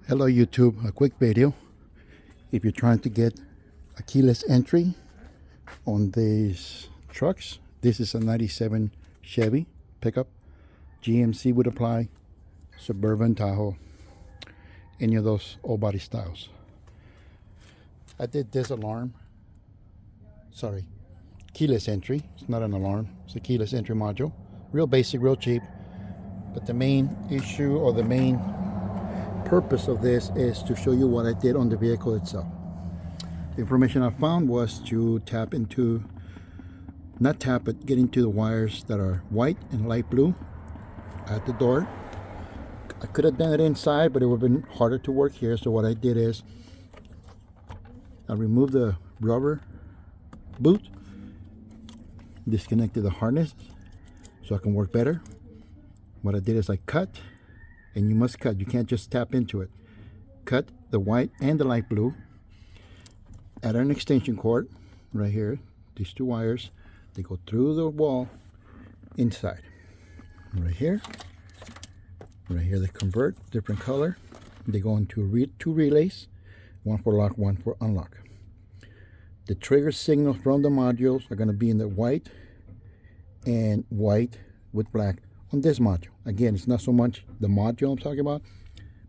Hello YouTube, a quick video. If you're trying to get a keyless entry on these trucks, this is a 97 Chevy pickup. GMC would apply, Suburban, Tahoe, any of those old body styles. I did this alarm, keyless entry. It's not an alarm, it's a keyless entry module. Real basic, real cheap. But the main issue or the main purpose of this is to show you what I did on the vehicle itself. The information I found was to tap into, not tap, but get into the wires that are white and light blue at the door. I could have done it inside, but it would have been harder to work here. So what I did is I removed the rubber boot, disconnected the harness so I can work better. What I did is I cut, and you must cut, you can't just tap into it. Cut the white and the light blue, add an extension cord right here. These two wires, they go through the wall inside. Right here they convert, different color. They go into two relays, one for lock, one for unlock. The trigger signals from the modules are going to be in the white and white with black on this module. Again, it's not so much the module I'm talking about,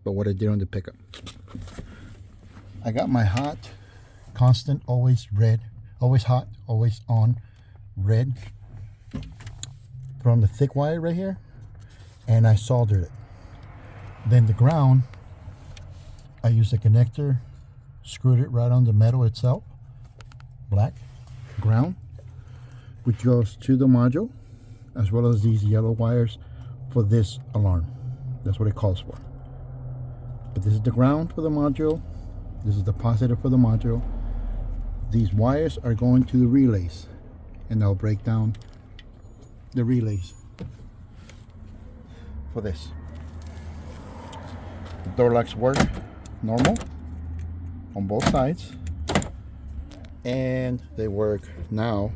but what I did on the pickup. I got my hot, constant, always red, always hot, always on, red from the thick wire right here, and I soldered it. Then the ground, I used a connector, screwed it right on the metal itself, black ground, which goes to the module, as well as these yellow wires for this alarm. That's what it calls for. But this is the ground for the module. This is the positive for the module. These wires are going to the relays, and I'll break down the relays for this. The door locks work normal on both sides, and they work now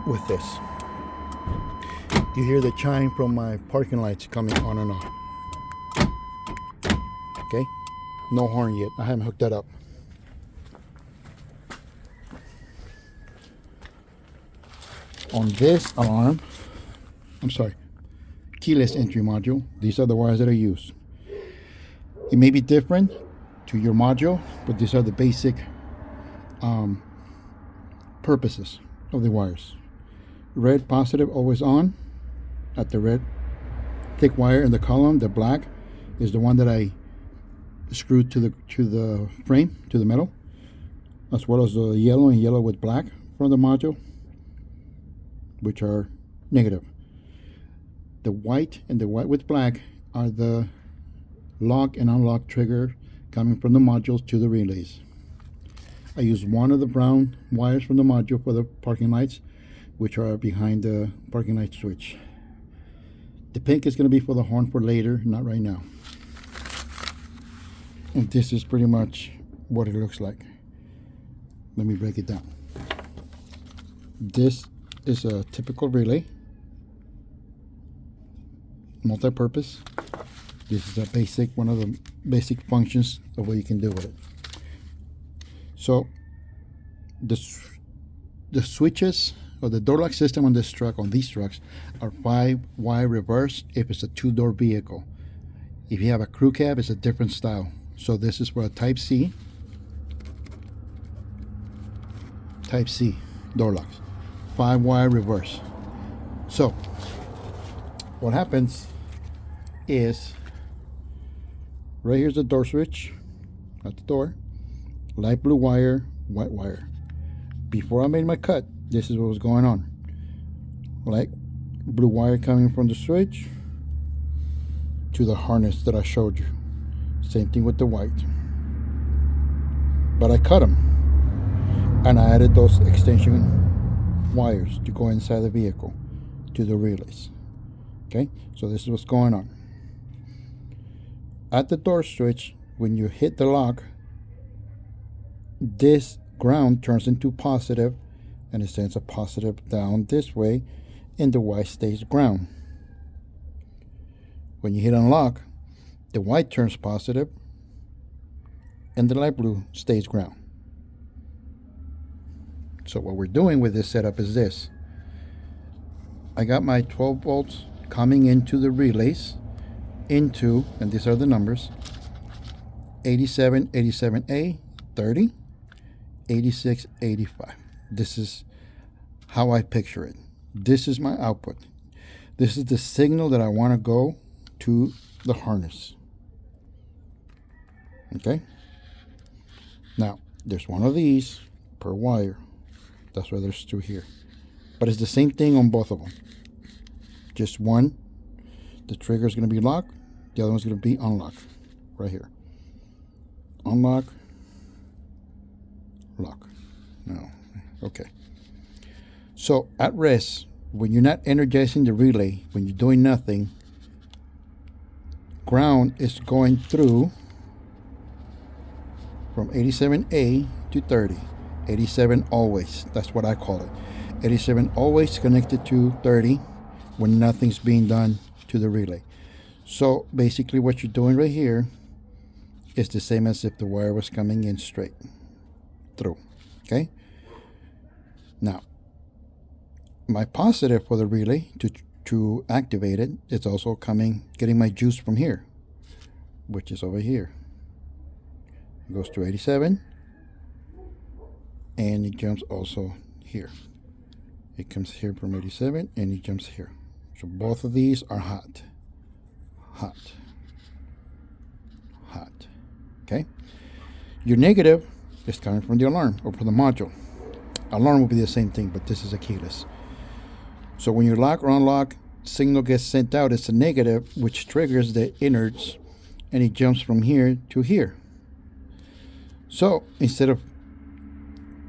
with this. You hear the chime from my parking lights coming on and off. Okay, no horn yet. I haven't hooked that up. On this alarm, keyless entry module, these are the wires that I use. It may be different to your module, but these are the basic purposes of the wires. Red positive always on at the red thick wire in the column. The black is the one that I screwed to the frame, to the metal, as well as the yellow and yellow with black from the module, which are negative. The white and the white with black are the lock and unlock trigger coming from the modules to the relays. I use one of the brown wires from the module for the parking lights, which are behind the parking light switch. The pink is going to be for the horn for later, not right now. And this is pretty much what it looks like. Let me break it down. This is a typical relay, multi-purpose. This is a basic, one of the basic functions of what you can do with it. So the switches or the door lock system on this truck, on these trucks, are 5-wire reverse if it's a 2-door vehicle. If you have a crew cab, it's a different style. So this is for a Type C door locks, 5-wire reverse. So what happens is, right here's the door switch at the door, light blue wire, white wire. Before I made my cut, this is what was going on. Light blue wire coming from the switch to the harness that I showed you. Same thing with the white. But I cut them, and I added those extension wires to go inside the vehicle to the relays. Okay, so this is what's going on. At the door switch, when you hit the lock, this ground turns into positive, and it sends a positive down this way, and the white stays ground. When you hit unlock, the white turns positive, and the light blue stays ground. So what we're doing with this setup is this. I got my 12 volts coming into the relays into, and these are the numbers, 87, 87A, 30, 86, 85. This is how I picture it. This is my output. This is the signal that I want to go to the harness. Okay? Now, there's one of these per wire. That's why there's two here. But it's the same thing on both of them. Just one, the trigger is going to be locked. The other one's going to be unlocked. Right here. Unlock. Lock. No. Okay. So, at rest, when you're not energizing the relay, when you're doing nothing, ground is going through from 87A to 30. 87 always. That's what I call it. 87 always connected to 30 when nothing's being done to the relay. So basically what you're doing right here is the same as if the wire was coming in straight through. Okay? Now, my positive for the relay to activate it, it's also getting my juice from here, which is over here. It goes to 87, and it jumps also here. It comes here from 87, and it jumps here. So both of these are hot. Hot. Hot. Okay? Your negative is coming from the alarm, or from the module. Alarm will be the same thing, but this is a keyless. So when you lock or unlock, signal gets sent out. It's a negative, which triggers the innards, and it jumps from here to here. So instead of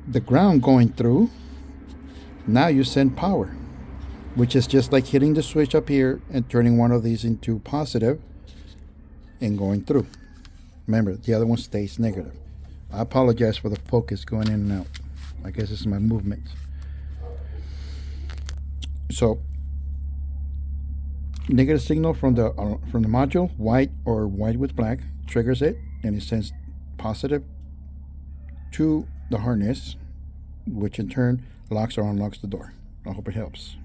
the ground going through, now you send power, which is just like hitting the switch up here and turning one of these into positive and going through. Remember, the other one stays negative. I apologize for the focus going in and out. I guess it's my movement. So negative signal from the module, white or white with black, triggers it, and it sends positive to the harness, which in turn locks or unlocks the door. I hope it helps.